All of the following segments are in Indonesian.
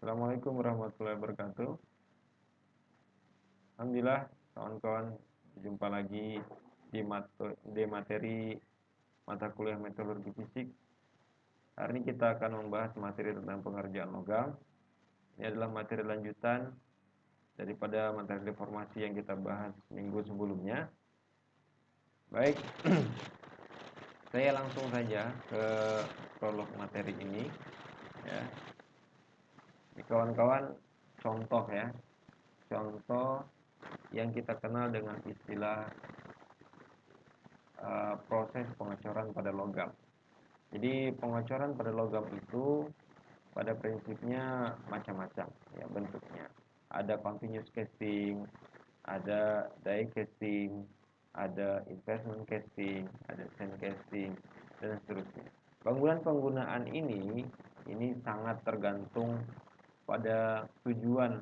Assalamualaikum warahmatullahi wabarakatuh. Alhamdulillah, kawan-kawan, jumpa lagi di materi mata kuliah metodologi fisik. Hari ini kita akan membahas materi tentang pengerjaan logam. Ini adalah materi lanjutan daripada materi deformasi yang kita bahas minggu sebelumnya. Baik, saya langsung saja ke prolog materi ini. Ya, ini kawan-kawan, contoh ya, contoh yang kita kenal dengan istilah proses pengecoran pada logam. Jadi pengecoran pada logam itu pada prinsipnya macam-macam ya bentuknya. Ada continuous casting, ada die casting, ada investment casting, ada sand casting, dan seterusnya. Penggunaan ini sangat tergantung pada tujuan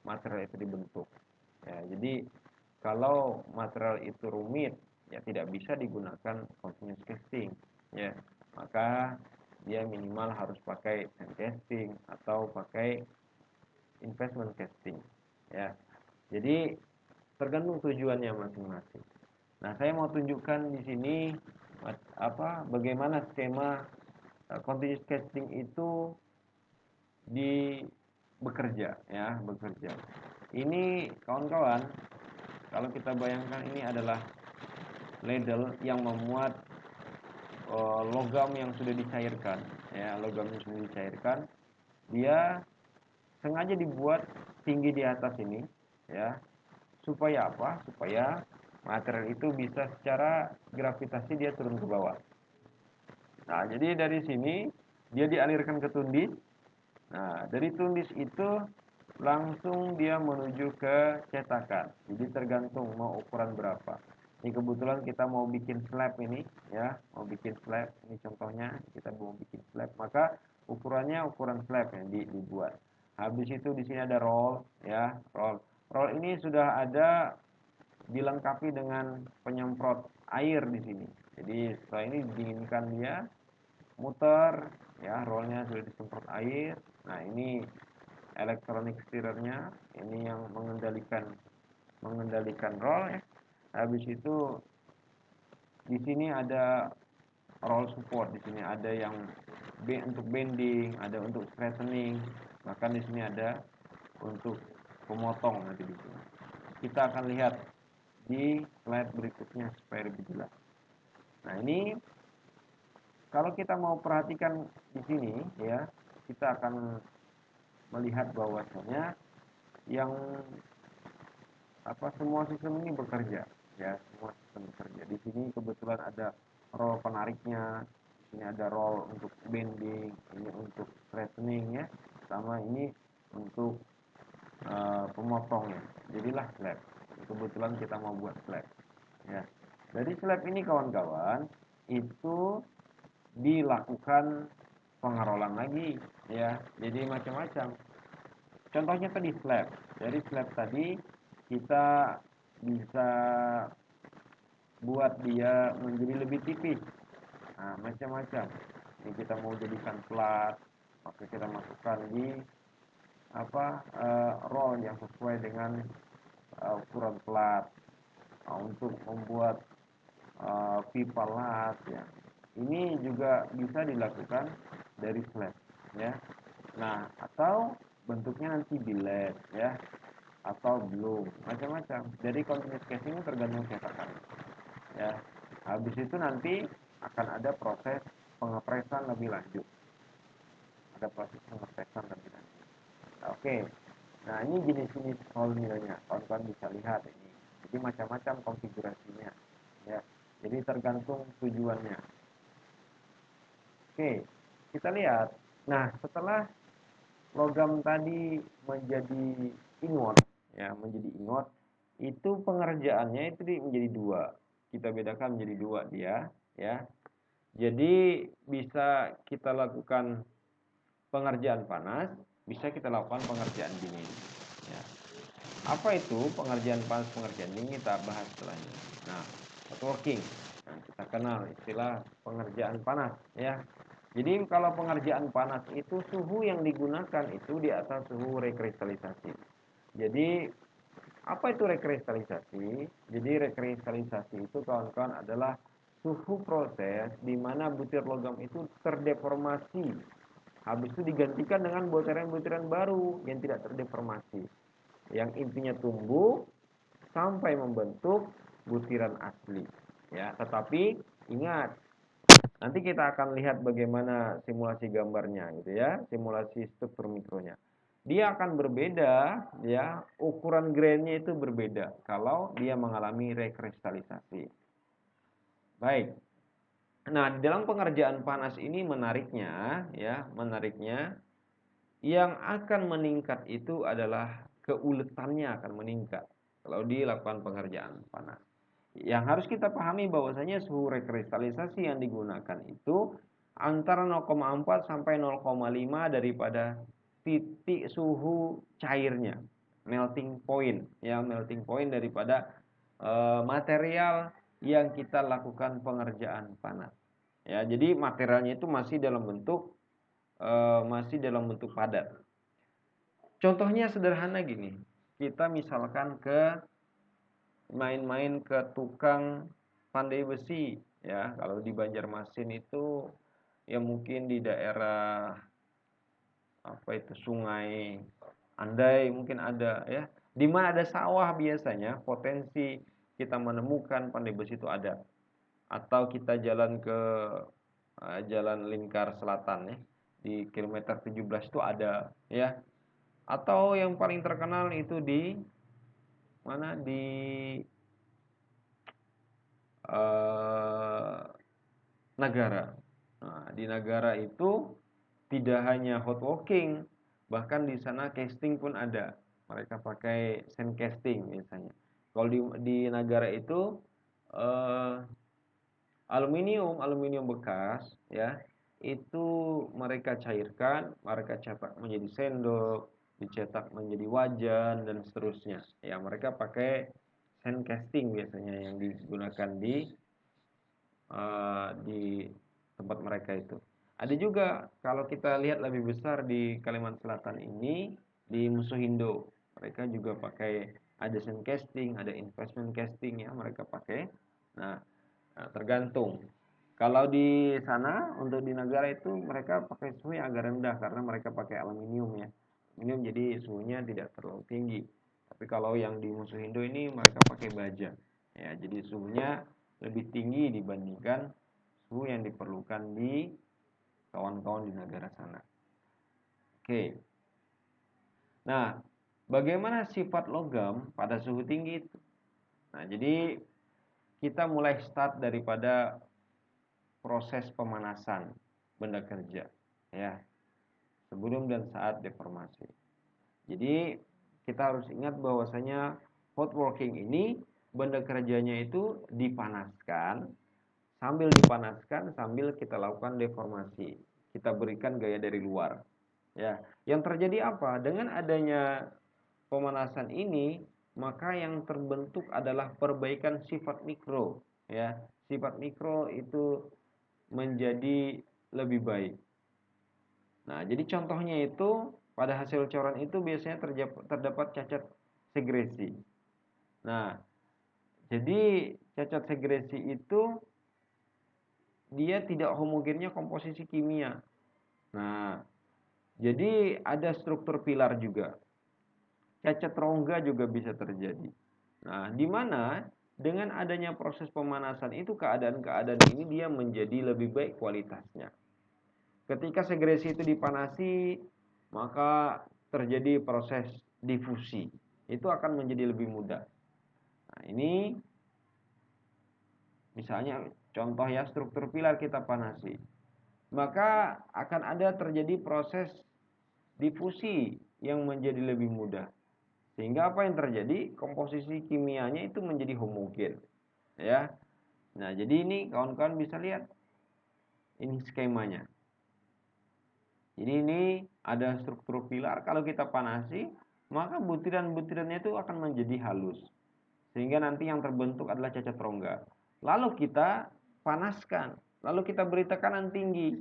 material itu dibentuk. Ya, jadi kalau material itu rumit, ya tidak bisa digunakan continuous casting, ya. Maka dia minimal harus pakai sand casting atau pakai investment casting, ya. Jadi tergantung tujuannya masing-masing. Nah, saya mau tunjukkan di sini bagaimana skema continuous casting itu di bekerja, ya, bekerja. Ini kawan-kawan, kalau kita bayangkan ini adalah ladle yang memuat logam yang sudah dicairkan, ya, logam yang sudah dicairkan. Dia sengaja dibuat tinggi di atas ini, ya, supaya apa? Supaya material itu bisa secara gravitasi dia turun ke bawah. Nah, jadi dari sini dia dialirkan ke tundis. Nah, dari tundis itu langsung dia menuju ke cetakan. Jadi tergantung mau ukuran berapa. Ini kebetulan kita mau bikin slab ini, ya, mau bikin slab. Ini contohnya kita mau bikin slab, maka ukurannya ukuran slab yang dibuat. Habis itu di sini ada roll, ya, roll. Roll ini sudah ada dilengkapi dengan penyemprot air di sini. Jadi setelah ini didinginkan dia, muter, ya, rollnya sudah disemprot air. Nah, ini elektronik stirrernya, ini yang mengendalikan roll, ya. Habis itu di sini ada roll support, di sini ada yang untuk bending, ada untuk straightening, bahkan di sini ada untuk pemotong nanti di sini. Kita akan lihat di slide berikutnya supaya lebih jelas. Nah, ini kalau kita mau perhatikan di sini, ya, kita akan melihat bahwasanya yang semua sistem ini bekerja, ya, semua sistem bekerja. Di sini kebetulan ada roll penariknya, di sini ada roll untuk bending, ini untuk straightening, ya, sama ini untuk pemotongnya. Jadilah slab. Kebetulan kita mau buat slab, ya. Dari slab ini kawan-kawan itu dilakukan pengerolan lagi, ya. Jadi macam-macam. Contohnya tadi slab. Dari slab tadi kita bisa buat dia menjadi lebih tipis. Nah, macam-macam. Ini kita mau jadikan plat, maka kita masukkan di roll yang sesuai dengan ukuran plat. Nah, untuk membuat pipa lat, ya. Ini juga bisa dilakukan dari slab, ya. Nah, atau bentuknya nanti billet, ya, atau belum, macam-macam. Jadi continuous casing itu tergantung cetakan, ya. Habis itu nanti akan ada proses pengepresan lebih lanjut. Ada proses pengepresan lebih lanjut. Oke. Nah, ini jenis-jenis roll millnya. Kawan-kawan bisa lihat ini. Jadi macam-macam konfigurasinya, ya. Jadi tergantung tujuannya. Oke, kita lihat. Nah, setelah logam tadi menjadi ingot, ya, menjadi ingot, itu pengerjaannya itu menjadi dua. Kita bedakan menjadi dua dia, ya. Jadi bisa kita lakukan pengerjaan panas, bisa kita lakukan pengerjaan dingin, ya. Apa itu pengerjaan panas, pengerjaan dingin, kita bahas setelah ini. Nah, hot working. Nah, kita kenal istilah pengerjaan panas, ya. Jadi kalau pengerjaan panas itu suhu yang digunakan itu di atas suhu rekristalisasi. Jadi apa itu rekristalisasi? Jadi rekristalisasi itu kawan-kawan adalah suhu proses di mana butir logam itu terdeformasi. Habis itu digantikan dengan butiran-butiran baru yang tidak terdeformasi. Yang intinya tumbuh sampai membentuk butiran asli. Ya, tetapi ingat, nanti kita akan lihat bagaimana simulasi gambarnya gitu ya, simulasi struktur mikronya. Dia akan berbeda ya, ukuran grainnya itu berbeda kalau dia mengalami rekristalisasi. Baik. Nah, di dalam pengerjaan panas ini menariknya ya, yang akan meningkat itu adalah keuletannya akan meningkat kalau dilakukan pengerjaan panas. Yang harus kita pahami bahwasanya suhu rekristalisasi yang digunakan itu antara 0,4 sampai 0,5 daripada titik suhu cairnya, melting point ya, melting point daripada material yang kita lakukan pengerjaan panas. Ya, jadi materialnya itu masih dalam bentuk padat. Contohnya sederhana gini, kita misalkan main-main ke tukang pandai besi ya. Kalau di Banjarmasin itu ya mungkin di daerah apa itu Sungai Andai mungkin ada ya. Di mana ada sawah biasanya potensi kita menemukan pandai besi itu ada. Atau kita jalan ke Jalan Lingkar Selatan ya. Di kilometer 17 itu ada ya. Atau yang paling terkenal itu di mana di eh, Nagara. Nah, di Nagara itu tidak hanya hot walking, bahkan di sana casting pun ada. Mereka pakai sand casting misalnya. Kalau di Nagara itu eh, aluminium bekas ya, itu mereka cairkan, mereka cetak menjadi sendok, dicetak menjadi wajan dan seterusnya. Ya, mereka pakai sand casting biasanya yang digunakan di tempat mereka itu. Ada juga kalau kita lihat lebih besar di Kalimantan Selatan ini di Musuh Indo, mereka juga pakai ada sand casting, ada investment casting ya mereka pakai. Nah, tergantung. Kalau di sana untuk di negara itu mereka pakai suhu yang agak rendah karena mereka pakai aluminium ya. Aluminium jadi suhunya tidak terlalu tinggi. Tapi kalau yang di Musuh Indo ini mereka pakai baja. Ya, jadi suhunya lebih tinggi dibandingkan suhu yang diperlukan di kawan-kawan di negara sana. Oke. Nah, bagaimana sifat logam pada suhu tinggi itu? Nah, jadi kita mulai start daripada proses pemanasan benda kerja ya, sebelum dan saat deformasi. Jadi kita harus ingat bahwasanya hot working ini benda kerjanya itu dipanaskan sambil kita lakukan deformasi. Kita berikan gaya dari luar. Ya, yang terjadi apa? Dengan adanya pemanasan ini, maka yang terbentuk adalah perbaikan sifat mikro, ya. Sifat mikro itu menjadi lebih baik. Nah, jadi contohnya itu pada hasil coran itu biasanya terdapat cacat segresi. Nah, jadi cacat segresi itu dia tidak homogennya komposisi kimia. Nah, jadi ada struktur pilar juga. Cacat rongga juga bisa terjadi. Nah, di mana dengan adanya proses pemanasan itu keadaan-keadaan ini dia menjadi lebih baik kualitasnya. Ketika segresi itu dipanasi, maka terjadi proses difusi. Itu akan menjadi lebih mudah. Nah, ini misalnya contoh ya struktur pilar kita panasi. Maka akan ada terjadi proses difusi yang menjadi lebih mudah. Sehingga apa yang terjadi? Komposisi kimianya itu menjadi homogen. Ya. Nah, jadi ini kawan-kawan bisa lihat ini skemanya. Jadi ini ada struktur pilar, kalau kita panasi, maka butiran-butirannya itu akan menjadi halus. Sehingga nanti yang terbentuk adalah cacat rongga. Lalu kita panaskan, lalu kita beri tekanan tinggi.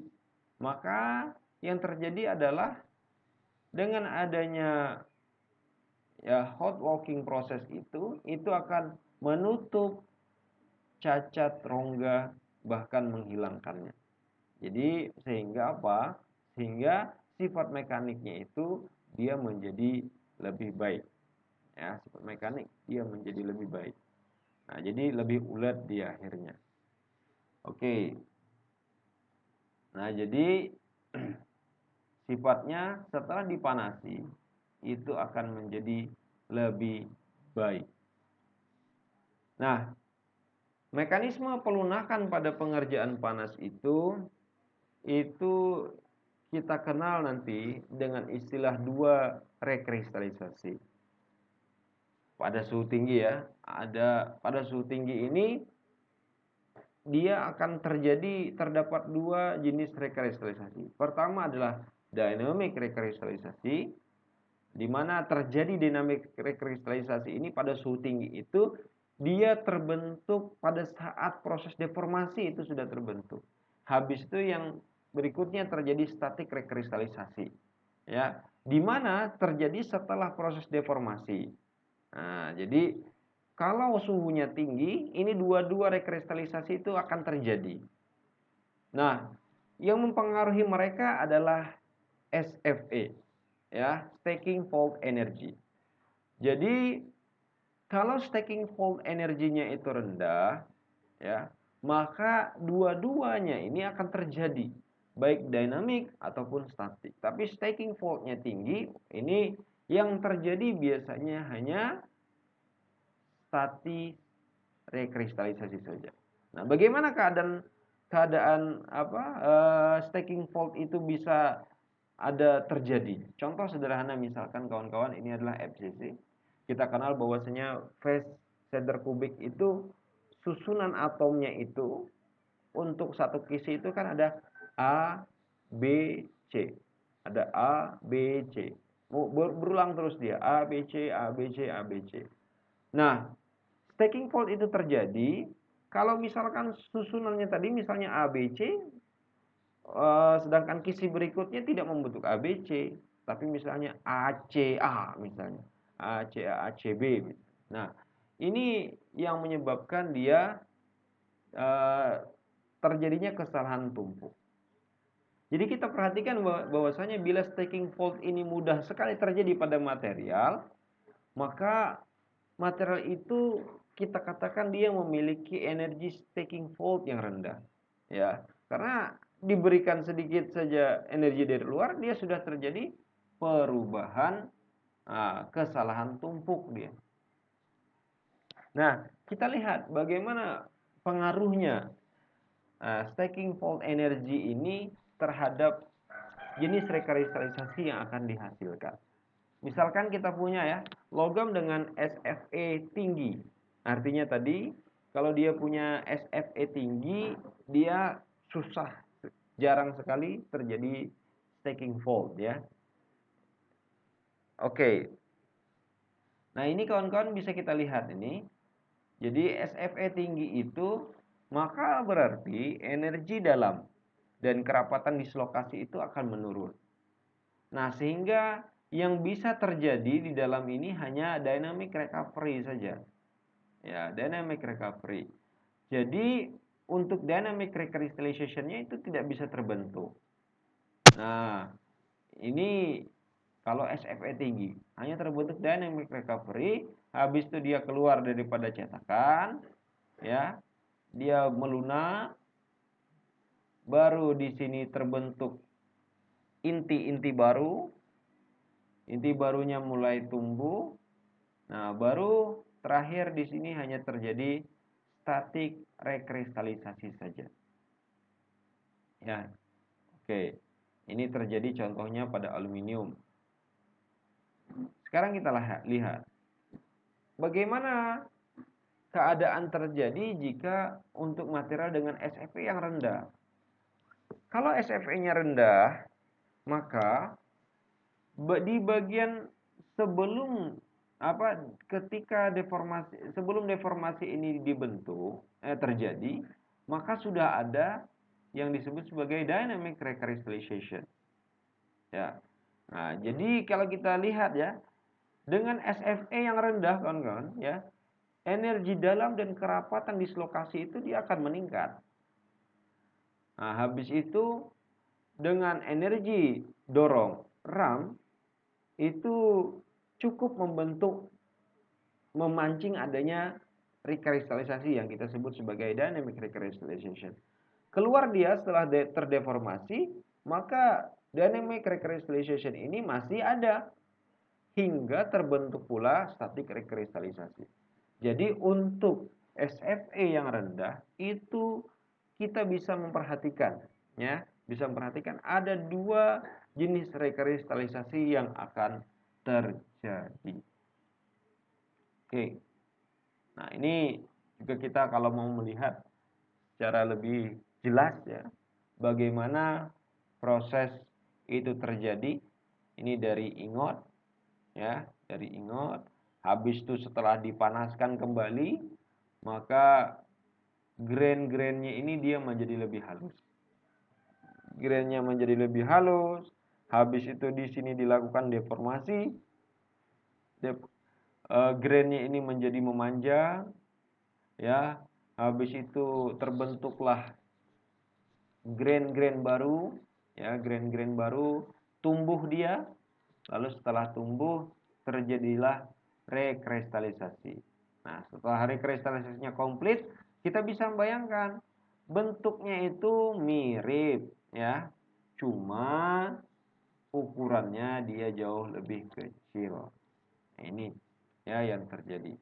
maka yang terjadi adalah dengan adanya hot walking proses itu akan menutup cacat, rongga, bahkan menghilangkannya. Jadi sehingga apa? Sehingga sifat mekaniknya itu dia menjadi lebih baik. Ya, sifat mekanik dia menjadi lebih baik. Nah, jadi lebih ulet dia akhirnya. Oke. Nah, jadi sifatnya setelah dipanasi itu akan menjadi lebih baik. Nah, mekanisme pelunakan pada pengerjaan panas itu kita kenal nanti dengan istilah 2 rekristalisasi. Pada suhu tinggi ya, pada suhu tinggi ini dia akan terdapat 2 jenis rekristalisasi. Pertama adalah dynamic rekristalisasi, di mana terjadi dinamik rekristalisasi ini pada suhu tinggi itu dia terbentuk pada saat proses deformasi itu sudah terbentuk. Habis itu yang berikutnya terjadi statik rekristalisasi. Ya, di mana terjadi setelah proses deformasi. Nah, jadi kalau suhunya tinggi, ini dua-dua rekristalisasi itu akan terjadi. Nah, yang mempengaruhi mereka adalah SFE, ya, stacking fault energy. Jadi, kalau stacking fault energinya itu rendah, ya, maka dua-duanya ini akan terjadi, baik dynamic ataupun statik. Tapi stacking fault-nya tinggi, ini yang terjadi biasanya hanya statik rekristalisasi saja. Nah, bagaimana keadaan stacking fault itu bisa ada terjadi? Contoh sederhana misalkan kawan-kawan ini adalah FCC. Kita kenal bahwasanya phase center kubik itu susunan atomnya itu untuk satu kisi itu kan ada A, B, C. Ada A, B, C. Berulang terus dia A, B, C, A, B, C, A, B, C. Nah, stacking fault itu terjadi kalau misalkan susunannya tadi misalnya A, B, C, sedangkan kisi berikutnya tidak membentuk A, B, C, tapi misalnya A, C, A misalnya. A, C, A, C, B. Nah, ini yang menyebabkan dia terjadinya kesalahan tumpuk. Jadi kita perhatikan bahwasanya bila stacking fault ini mudah sekali terjadi pada material, maka material itu kita katakan dia memiliki energi stacking fault yang rendah. Ya, karena diberikan sedikit saja energi dari luar, dia sudah terjadi perubahan kesalahan tumpuk dia. Nah, kita lihat bagaimana pengaruhnya stacking fault energi ini terhadap jenis rekristalisasi yang akan dihasilkan. Misalkan kita punya ya logam dengan SFE tinggi. Artinya tadi kalau dia punya SFE tinggi, dia jarang sekali terjadi stacking fault ya. Oke. Nah, ini kawan-kawan bisa kita lihat ini. Jadi SFE tinggi itu maka berarti energi dalam dan kerapatan dislokasi itu akan menurun. Nah, sehingga yang bisa terjadi di dalam ini hanya dynamic recovery saja. Ya, dynamic recovery. Jadi, untuk dynamic recrystallization-nya itu tidak bisa terbentuk. Nah, ini kalau SFE tinggi, hanya terbentuk dynamic recovery, habis itu dia keluar daripada cetakan, ya. Dia melunak, baru di sini terbentuk inti-inti baru. Inti barunya mulai tumbuh. Nah, baru terakhir di sini hanya terjadi statik rekristalisasi saja. Ya. Oke. Ini terjadi contohnya pada aluminium. Sekarang kita lihat bagaimana keadaan terjadi jika untuk material dengan SFE yang rendah. Kalau SFE-nya rendah, maka di bagian sebelum sebelum deformasi ini terjadi, maka sudah ada yang disebut sebagai dynamic recrystallization. Ya. Nah, jadi kalau kita lihat ya, dengan SFE yang rendah kawan-kawan ya, energi dalam dan kerapatan dislokasi itu dia akan meningkat. Nah, habis itu dengan energi dorong RAM itu cukup memancing adanya rekristalisasi yang kita sebut sebagai dynamic recrystallization. Keluar dia setelah terdeformasi, maka dynamic recrystallization ini masih ada hingga terbentuk pula static rekristalisasi. Jadi untuk SFE yang rendah itu kita bisa memperhatikan ya, bisa memperhatikan ada dua jenis rekristalisasi yang akan terjadi. Oke. Nah, ini juga kita kalau mau melihat secara lebih jelas ya, bagaimana proses itu terjadi. Ini dari ingot ya, dari ingot. Habis itu setelah dipanaskan kembali, maka grain-grainnya ini dia menjadi lebih halus. Grainnya menjadi lebih halus. Habis itu di sini dilakukan deformasi. Grainnya ini menjadi memanjang ya. Habis itu terbentuklah grain-grain baru ya, grain-grain baru tumbuh dia. Lalu setelah tumbuh terjadilah rekristalisasi. Nah, setelah rekristalisasinya komplit, kita bisa membayangkan bentuknya itu mirip ya. Cuma ukurannya dia jauh lebih kecil. Nah, ini ya yang terjadi.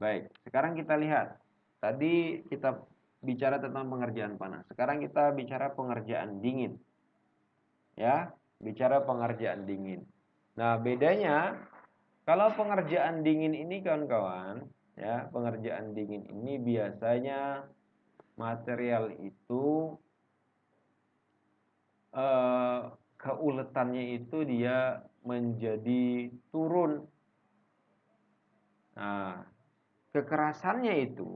Baik, sekarang kita lihat. Tadi kita bicara tentang pengerjaan panas. Sekarang kita bicara pengerjaan dingin. Ya, bicara pengerjaan dingin. Nah, bedanya kalau pengerjaan dingin ini kawan-kawan, ya, pengerjaan dingin ini biasanya material itu keuletannya itu dia menjadi turun. Nah, kekerasannya itu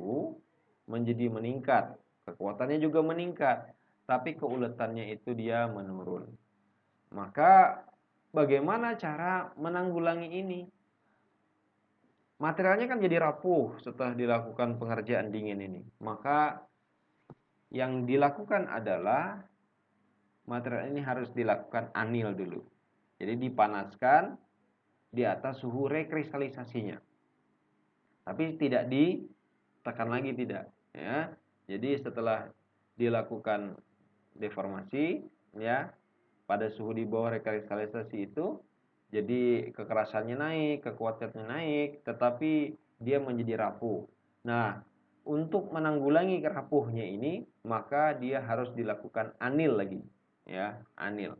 menjadi meningkat, kekuatannya juga meningkat, tapi keuletannya itu dia menurun. Maka bagaimana cara menanggulangi ini? Materialnya kan jadi rapuh setelah dilakukan pengerjaan dingin ini. Maka yang dilakukan adalah material ini harus dilakukan anil dulu. Jadi dipanaskan di atas suhu rekristalisasinya. Tapi tidak ditekan lagi, tidak ya. Jadi setelah dilakukan deformasi ya pada suhu di bawah rekristalisasi itu, jadi kekerasannya naik, kekuatannya naik, tetapi dia menjadi rapuh. Nah, untuk menanggulangi rapuhnya ini, maka dia harus dilakukan anil lagi ya, anil.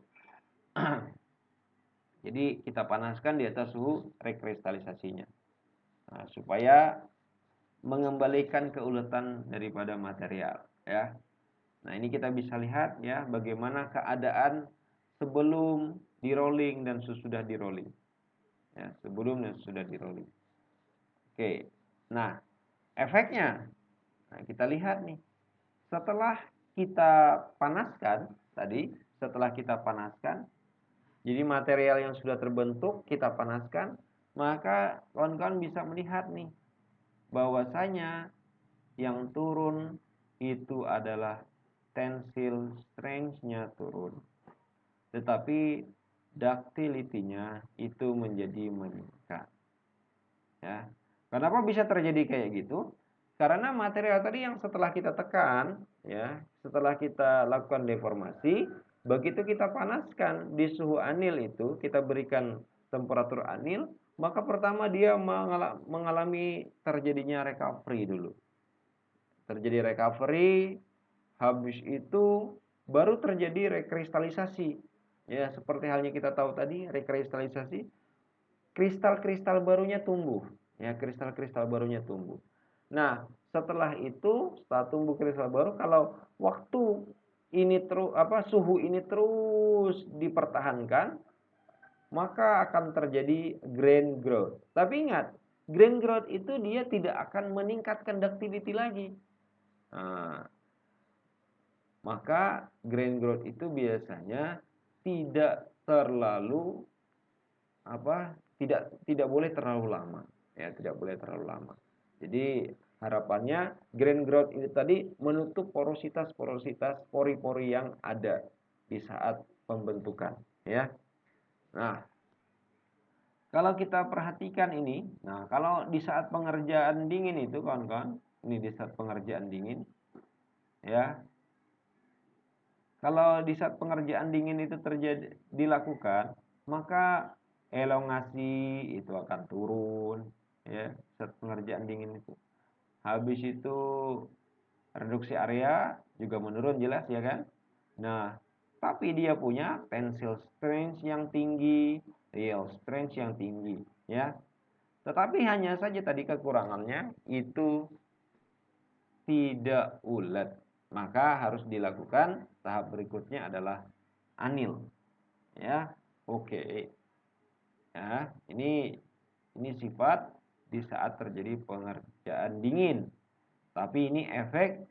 Jadi kita panaskan di atas suhu rekristalisasinya. Nah, supaya mengembalikan keuletan daripada material ya. Nah, ini kita bisa lihat ya bagaimana keadaan sebelum di rolling dan sesudah di rolling. Ya, sebelum dan sesudah di rolling. Oke. Nah, efeknya. Nah, kita lihat nih. Setelah kita panaskan tadi, setelah kita panaskan, jadi material yang sudah terbentuk kita panaskan, maka kawan-kawan bisa melihat nih bahwasanya yang turun itu adalah tensile strength-nya turun. Tetapi ductility-nya itu menjadi meningkat. Ya. Kenapa bisa terjadi kayak gitu? Karena material tadi yang setelah kita tekan, ya, setelah kita lakukan deformasi, begitu kita panaskan di suhu anil itu, kita berikan temperatur anil, maka pertama dia mengalami terjadinya recovery dulu. Terjadi recovery, habis itu baru terjadi rekristalisasi. Ya, seperti halnya kita tahu tadi, rekristalisasi, kristal-kristal barunya tumbuh. Ya, kristal-kristal barunya tumbuh. Nah, setelah itu, setelah tumbuh kristal baru, kalau waktu ini suhu ini terus dipertahankan, maka akan terjadi grain growth. Tapi ingat, grain growth itu dia tidak akan meningkatkan ductility lagi. Nah, maka grain growth itu biasanya tidak terlalu tidak boleh terlalu lama, ya, tidak boleh terlalu lama. Jadi harapannya grain growth ini tadi menutup porositas pori-pori yang ada di saat pembentukan, ya. Nah, kalau kita perhatikan ini, nah kalau di saat pengerjaan dingin itu kawan-kawan, ini di saat pengerjaan dingin, ya. Kalau di saat pengerjaan dingin itu dilakukan, maka elongasi itu akan turun, ya, saat pengerjaan dingin itu. Habis itu reduksi area juga menurun jelas, ya kan? Nah, tapi dia punya tensile strength yang tinggi, yield strength yang tinggi, ya. Tetapi hanya saja tadi kekurangannya itu tidak ulet. Maka harus dilakukan tahap berikutnya adalah anil, ya. Oke. Ya, ini sifat di saat terjadi pengerjaan dingin. Tapi ini efek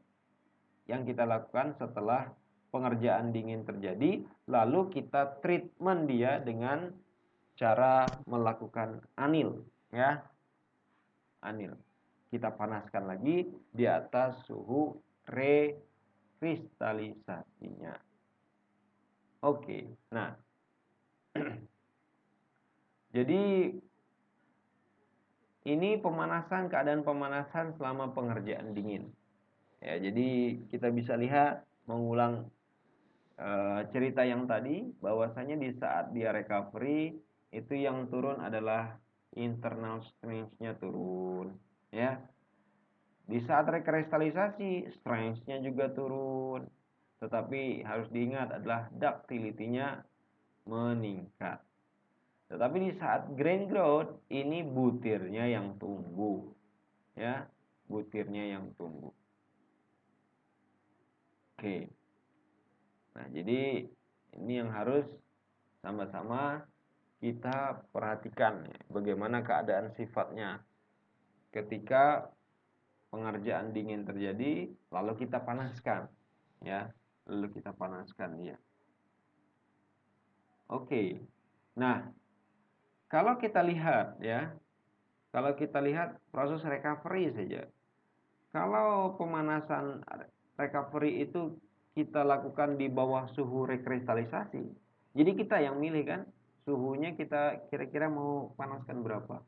yang kita lakukan setelah pengerjaan dingin terjadi, lalu kita treatment dia dengan cara melakukan anil, ya. Anil. Kita panaskan lagi di atas suhu rekristalisasinya. Oke. Nah, jadi ini keadaan pemanasan selama pengerjaan dingin. Ya, jadi kita bisa lihat mengulang cerita yang tadi, bahwasanya di saat dia recovery itu yang turun adalah internal strength-nya turun, ya. Di saat rekristalisasi strength-nya juga turun. Tetapi harus diingat adalah ductility-nya meningkat. Tetapi di saat grain growth ini butirnya yang tumbuh, ya, butirnya yang tumbuh. Oke. Nah, jadi ini yang harus sama-sama kita perhatikan, bagaimana keadaan sifatnya ketika pengerjaan dingin terjadi, lalu kita panaskan, ya, lalu kita panaskan dia. Oke. Nah, kalau kita lihat, ya, kalau kita lihat proses recovery saja. Kalau pemanasan recovery itu kita lakukan di bawah suhu rekristalisasi, jadi kita yang milih kan, suhunya kita kira-kira mau panaskan berapa.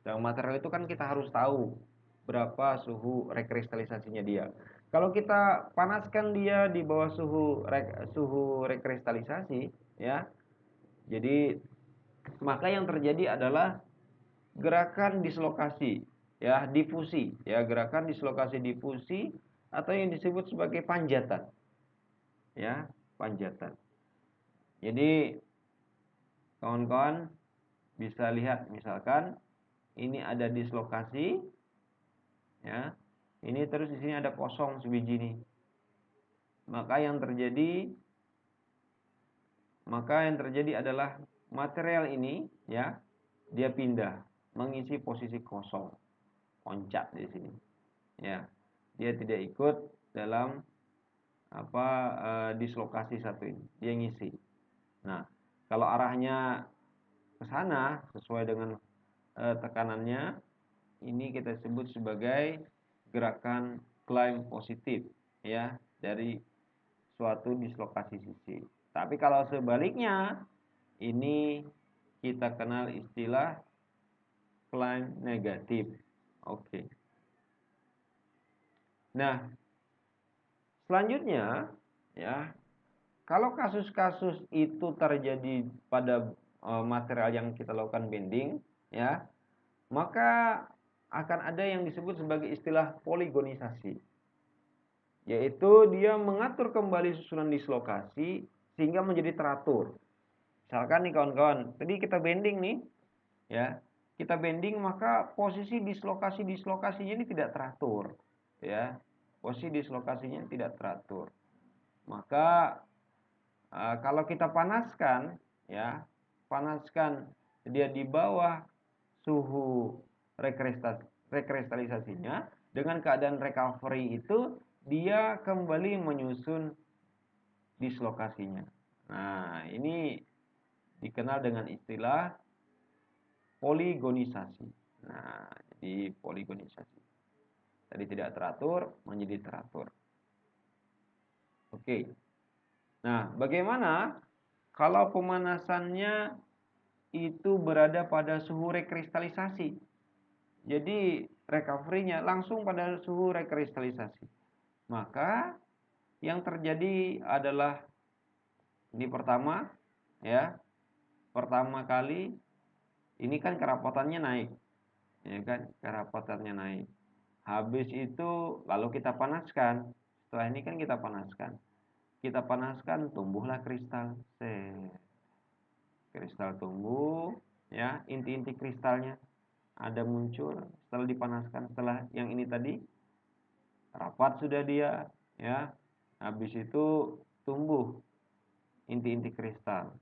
Dalam material itu kan kita harus tahu berapa suhu rekristalisasinya dia. Kalau kita panaskan dia di bawah suhu rekristalisasi, ya, jadi maka yang terjadi adalah gerakan dislokasi, ya, difusi, ya, gerakan dislokasi difusi atau yang disebut sebagai panjatan, ya, panjatan. Jadi kawan-kawan bisa lihat misalkan ini ada dislokasi, ya, ini terus di sini ada kosong sebiji nih, maka yang terjadi adalah material ini, ya, dia pindah mengisi posisi kosong, loncat di sini, ya, dia tidak ikut dalam dislokasi satu ini, dia ngisi. Nah, kalau arahnya ke sana sesuai dengan tekanannya, ini kita sebut sebagai gerakan climb positif, ya, dari suatu dislokasi sisi. Tapi kalau sebaliknya, ini kita kenal istilah climb negatif. Oke. Nah, selanjutnya, ya, kalau kasus-kasus itu terjadi pada material yang kita lakukan bending, ya, maka akan ada yang disebut sebagai istilah poligonisasi, yaitu dia mengatur kembali susunan dislokasi sehingga menjadi teratur. Misalkan nih kawan-kawan, tadi kita bending nih, ya, kita bending maka posisi dislokasinya ini tidak teratur, ya, posisi dislokasinya tidak teratur. Maka kalau kita panaskan, ya, panaskan dia di bawah suhu rekristalisasinya, dengan keadaan recovery itu dia kembali menyusun dislokasinya. Nah, ini dikenal dengan istilah poligonisasi. Nah, jadi poligonisasi. Tadi tidak teratur menjadi teratur. Oke. Nah, bagaimana kalau pemanasannya itu berada pada suhu rekristalisasi? Jadi recovery-nya langsung pada suhu rekristalisasi. Maka yang terjadi adalah ini pertama, ya. Pertama kali ini kan kerapatannya naik. Ya kan? Kerapatannya naik. Habis itu lalu kita panaskan. Setelah ini kan kita panaskan. Kita panaskan, tumbuhlah kristal. Kristal tumbuh, ya, inti-inti kristalnya ada muncul setelah dipanaskan. Setelah yang ini tadi rapat sudah dia, ya. Habis itu tumbuh inti-inti kristal.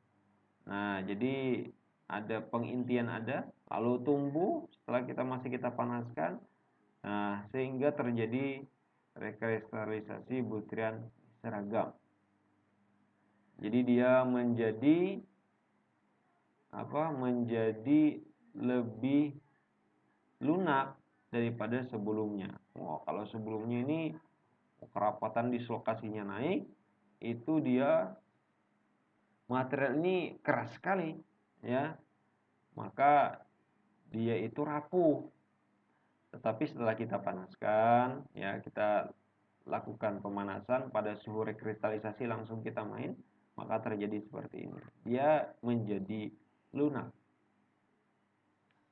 Nah, jadi ada pengintian ada, lalu tumbuh setelah kita panaskan. Nah, sehingga terjadi rekristalisasi butiran seragam. Jadi dia menjadi menjadi lebih lunak daripada sebelumnya. Kalau sebelumnya ini kerapatan dislokasinya naik, itu dia material ini keras sekali, ya. Maka dia itu rapuh. Tetapi setelah kita panaskan, ya, kita lakukan pemanasan pada suhu rekristalisasi langsung kita main, maka terjadi seperti ini. Dia menjadi lunak.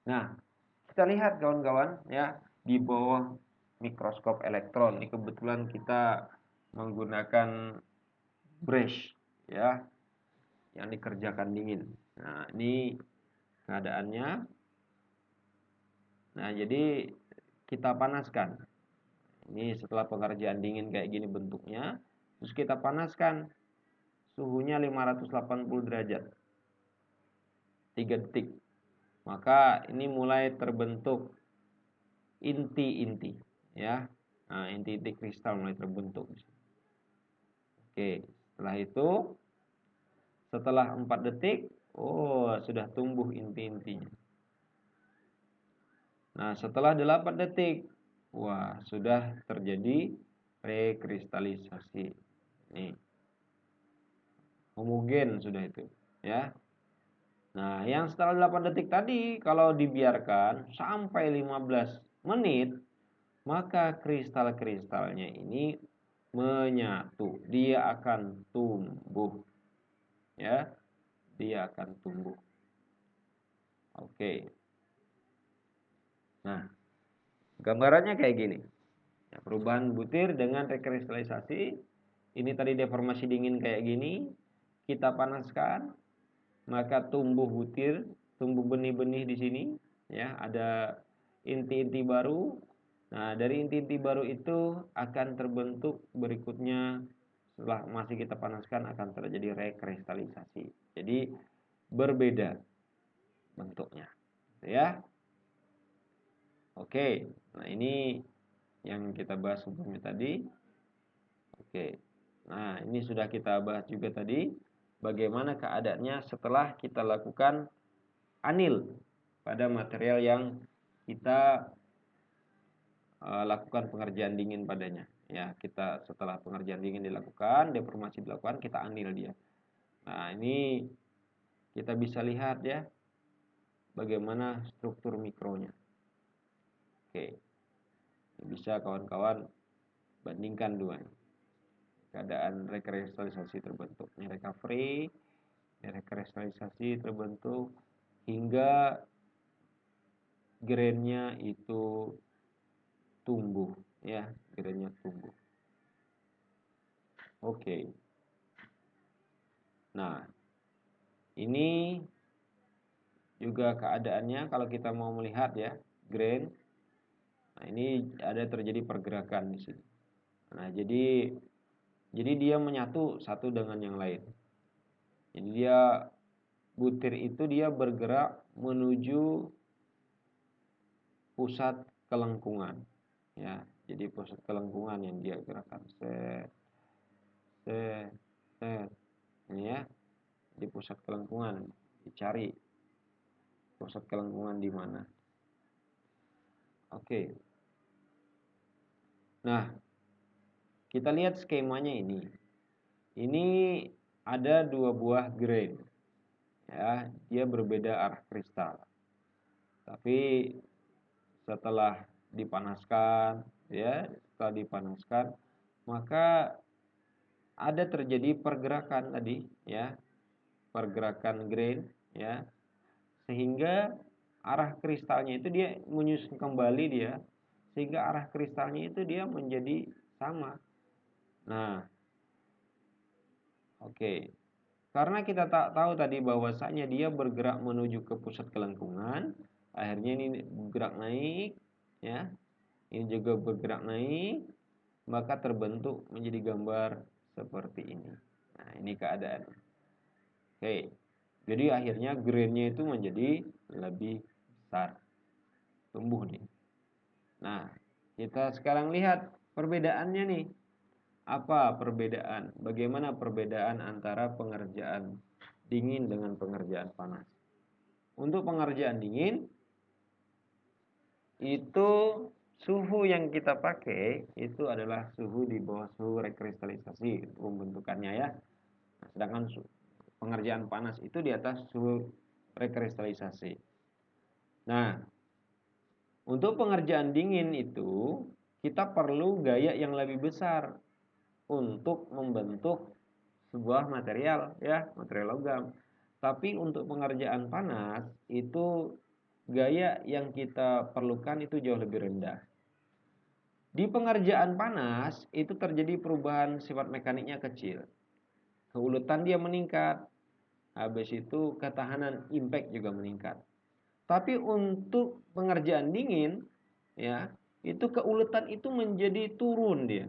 Nah, kita lihat kawan-kawan, ya, di bawah mikroskop elektron. Ini kebetulan kita menggunakan brush, ya, yang dikerjakan dingin. Nah, ini keadaannya. Nah, jadi kita panaskan. Ini setelah pengerjaan dingin kayak gini bentuknya. Terus kita panaskan. Suhunya 580 derajat. 3 detik. Maka ini mulai terbentuk inti-inti, ya. Nah, inti-inti kristal mulai terbentuk. Oke, setelah itu setelah 4 detik, sudah tumbuh inti-intinya. Nah, setelah 8 detik, sudah terjadi rekristalisasi. Nih. Homogen sudah itu, ya. Nah, yang setelah 8 detik tadi kalau dibiarkan sampai 15 menit, maka kristal-kristalnya ini menyatu. Dia akan tumbuh. Ya. Dia akan tumbuh. Oke. Nah, gambarannya kayak gini. Ya, perubahan butir dengan rekristalisasi. Ini tadi deformasi dingin kayak gini. Kita panaskan, maka tumbuh butir, tumbuh benih-benih di sini. Ya, ada inti-inti baru. Nah, dari inti-inti baru itu akan terbentuk berikutnya setelah masih kita panaskan akan terjadi rekristalisasi. Jadi berbeda bentuknya, ya. Oke. Nah, ini yang kita bahas sebelumnya tadi. Oke. Nah, ini sudah kita bahas juga tadi bagaimana keadaannya setelah kita lakukan anil pada material yang kita lakukan pengerjaan dingin padanya. Ya, kita setelah pengerjaan dingin dilakukan, deformasi dilakukan, kita anil dia. Nah, ini kita bisa lihat, ya, bagaimana struktur mikronya. Oke. Bisa kawan-kawan bandingkan dua. Keadaan rekristalisasi terbentuk. Ini recovery, rekristalisasi terbentuk hingga grainnya itu tumbuh, ya, grainnya tumbuh. Oke. Nah, ini juga keadaannya kalau kita mau melihat, ya, grain. Nah, ini ada terjadi pergerakan di sini. Nah, jadi dia menyatu satu dengan yang lain. Jadi dia butir itu dia bergerak menuju pusat kelengkungan, ya. Jadi pusat kelengkungan yang dia gerakan. Ini ya, di pusat kelengkungan, dicari pusat kelengkungan di mana. Oke. Nah, kita lihat skemanya ini. Ini ada dua buah grain. Ya, dia berbeda arah kristal. Tapi setelah dipanaskan, ya, setelah dipanaskan, maka ada terjadi pergerakan tadi, ya, pergerakan grain, ya, sehingga arah kristalnya itu dia menyusun kembali dia, sehingga arah kristalnya itu dia menjadi sama. Nah, oke. Karena kita tak tahu tadi bahwasanya dia bergerak menuju ke pusat kelengkungan, akhirnya ini bergerak naik, ya. Ini juga bergerak naik, maka terbentuk menjadi gambar seperti ini. Nah, ini keadaan. Oke. Jadi akhirnya grainnya itu menjadi lebih besar. Tumbuh nih. Nah, kita sekarang lihat perbedaannya nih. Apa perbedaan? Bagaimana perbedaan antara pengerjaan dingin dengan pengerjaan panas? Untuk pengerjaan dingin itu suhu yang kita pakai itu adalah suhu di bawah suhu rekristalisasi pembentukannya ya. Nah, sedangkan pengerjaan panas itu di atas suhu rekristalisasi. Nah, untuk pengerjaan dingin itu kita perlu gaya yang lebih besar untuk membentuk sebuah material ya, material logam. Tapi untuk pengerjaan panas itu gaya yang kita perlukan itu jauh lebih rendah. Di pengerjaan panas itu terjadi perubahan sifat mekaniknya kecil. Keuletan dia meningkat. Habis itu ketahanan impact juga meningkat. Tapi untuk pengerjaan dingin ya, itu keuletan itu menjadi turun dia.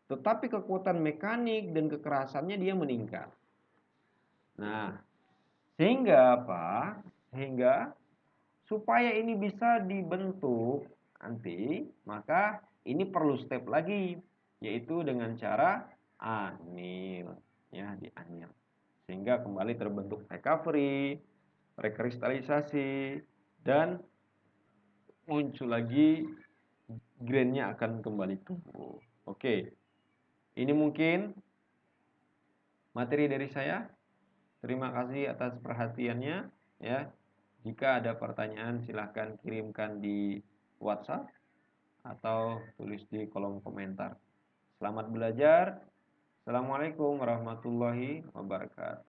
Tetapi kekuatan mekanik dan kekerasannya dia meningkat. Nah, sehingga apa? Sehingga supaya ini bisa dibentuk nanti, maka ini perlu step lagi, yaitu dengan cara anil, ya, dianil. Sehingga kembali terbentuk recovery, rekristalisasi, dan muncul lagi grainnya akan kembali tumbuh. Oke, ini mungkin materi dari saya. Terima kasih atas perhatiannya ya. Jika ada pertanyaan silahkan kirimkan di WhatsApp atau tulis di kolom komentar. Selamat belajar. Assalamualaikum warahmatullahi wabarakatuh.